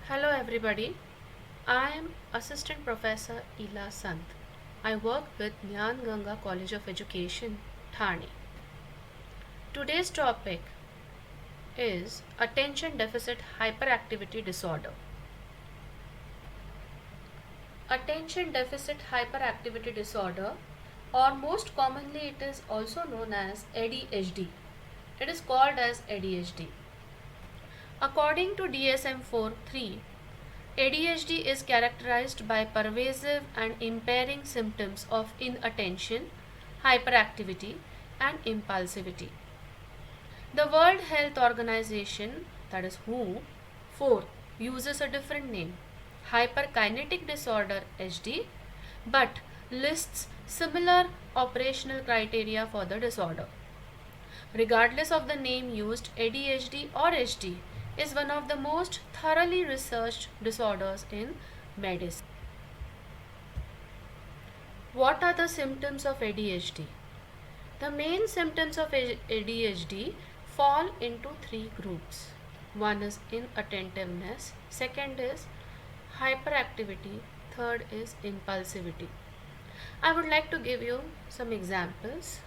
Hello everybody, I am Assistant Professor Ila Sant. I work with Gyan Ganga College of Education, Thane. Today's topic is Attention Deficit Hyperactivity Disorder. Attention Deficit Hyperactivity Disorder, or most commonly it is also known as ADHD. It is called as ADHD. According to DSM-4-3, ADHD is characterized by pervasive and impairing symptoms of inattention, hyperactivity, and impulsivity. The World Health Organization, that is WHO, 4 uses a different name, hyperkinetic disorder HD, but lists similar operational criteria for the disorder. Regardless of the name used, ADHD or HD is one of the most thoroughly researched disorders in medicine. What are the symptoms of ADHD? The main symptoms of ADHD fall into three groups. One is inattentiveness, second is hyperactivity, third is impulsivity. I would like to give you some examples.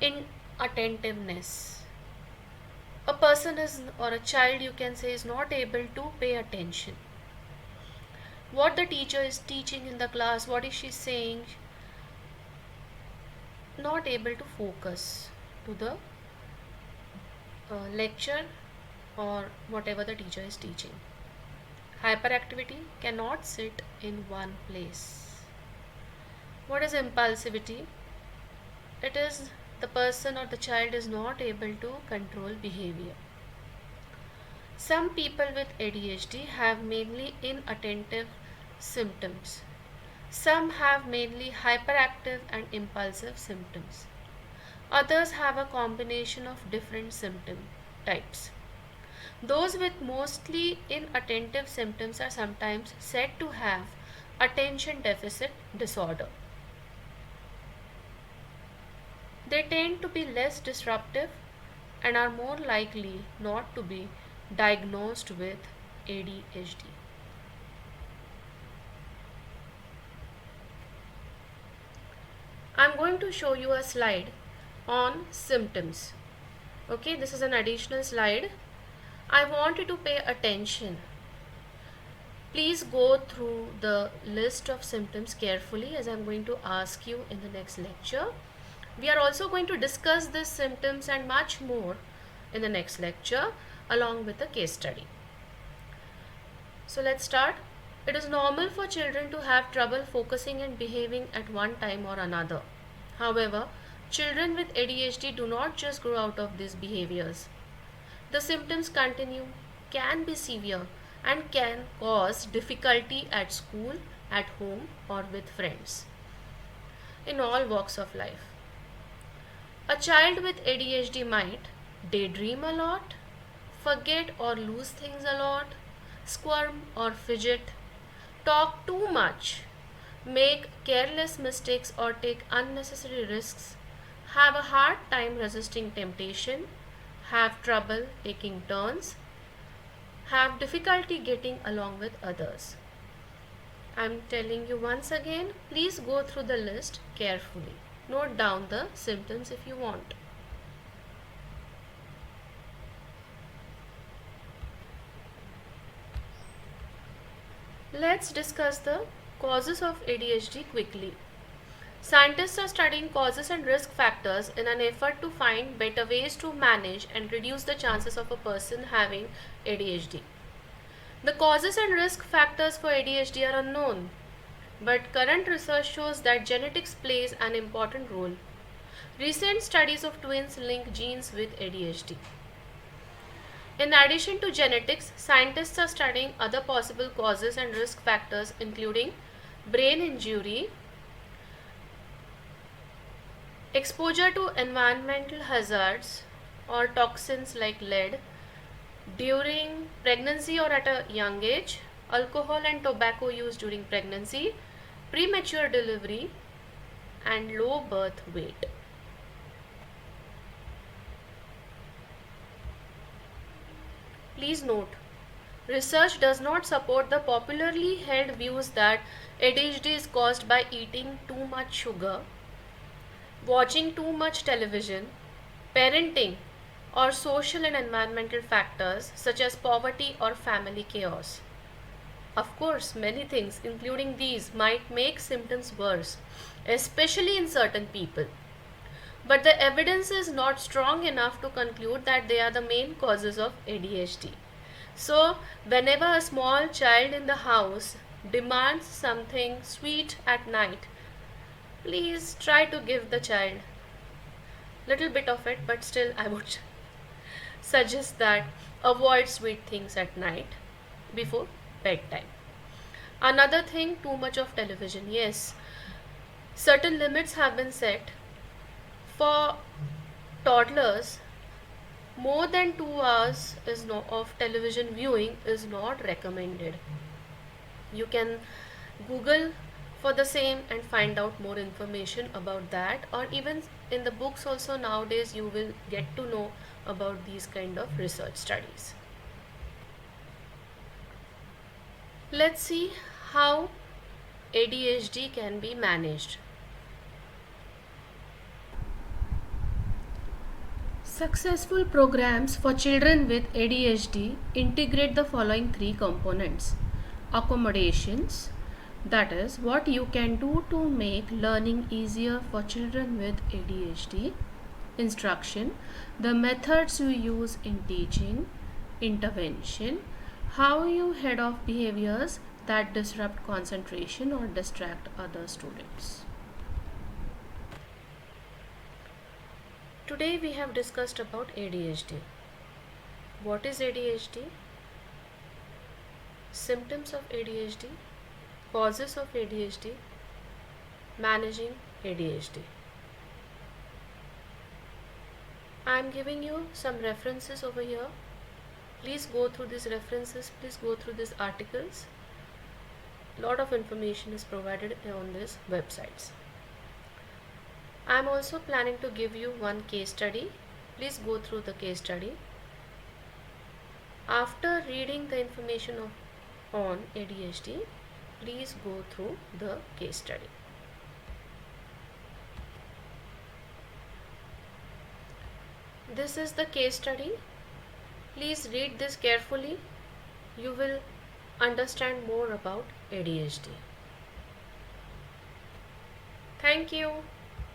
Inattentiveness. A person is, or a child you can say, is not able to pay attention. What the teacher is teaching in the class, what is she saying, not able to focus to the lecture or whatever the teacher is teaching. Hyperactivity, cannot sit in one place. What is impulsivity? It is the person or the child is not able to control behavior. Some people with ADHD have mainly inattentive symptoms. Some have mainly hyperactive and impulsive symptoms. Others have a combination of different symptom types. Those with mostly inattentive symptoms are sometimes said to have attention deficit disorder. They tend to be less disruptive and are more likely not to be diagnosed with ADHD. I'm going to show you a slide on symptoms. Okay, this is an additional slide. I want you to pay attention. Please go through the list of symptoms carefully as I'm going to ask you in the next lecture. We are also going to discuss these symptoms and much more in the next lecture along with a case study. So let's start. It is normal for children to have trouble focusing and behaving at one time or another. However, children with ADHD do not just grow out of these behaviors. The symptoms continue, can be severe, and can cause difficulty at school, at home, or with friends in all walks of life. A child with ADHD might daydream a lot, forget or lose things a lot, squirm or fidget, talk too much, make careless mistakes or take unnecessary risks, have a hard time resisting temptation, have trouble taking turns, have difficulty getting along with others. I'm telling you once again, please go through the list carefully. Note down the symptoms if you want. Let's discuss the causes of ADHD quickly. Scientists are studying causes and risk factors in an effort to find better ways to manage and reduce the chances of a person having ADHD. The causes and risk factors for ADHD are unknown, but current research shows that genetics plays an important role. Recent studies of twins link genes with ADHD. In addition to genetics, scientists are studying other possible causes and risk factors including brain injury, exposure to environmental hazards or toxins like lead during pregnancy or at a young age, alcohol and tobacco use during pregnancy, premature delivery, and low birth weight. Please note, Research does not support the popularly held views that ADHD is caused by eating too much sugar, watching too much television, parenting, or social and environmental factors such as poverty or family chaos. Of course, many things, including these, might make symptoms worse, especially in certain people. But the evidence is not strong enough to conclude that they are the main causes of ADHD. So, whenever a small child in the house demands something sweet at night, please try to give the child little bit of it, but still I would suggest that avoid sweet things at night before bedtime. Another thing, too much of television. Yes, certain limits have been set for toddlers. More than 2 hours of television viewing is not recommended. You can Google for the same and find out more information about that, or even in the books also nowadays you will get to know about these kind of research studies. Let's see how ADHD can be managed. Successful programs for children with ADHD integrate the following three components: accommodations, that is, what you can do to make learning easier for children with ADHD; instruction, the methods you use in teaching; intervention, how you head off behaviors that disrupt concentration or distract other students. Today we have discussed about ADHD. What is ADHD? Symptoms of ADHD, causes of ADHD, managing ADHD. I am giving you some references over here. Please go through these references, please go through these articles. Lot of information is provided on these websites. I am also planning to give you one case study. Please go through the case study. After reading the information on ADHD, please go through the case study. This is the case study. Please read this carefully. You will understand more about ADHD. Thank you.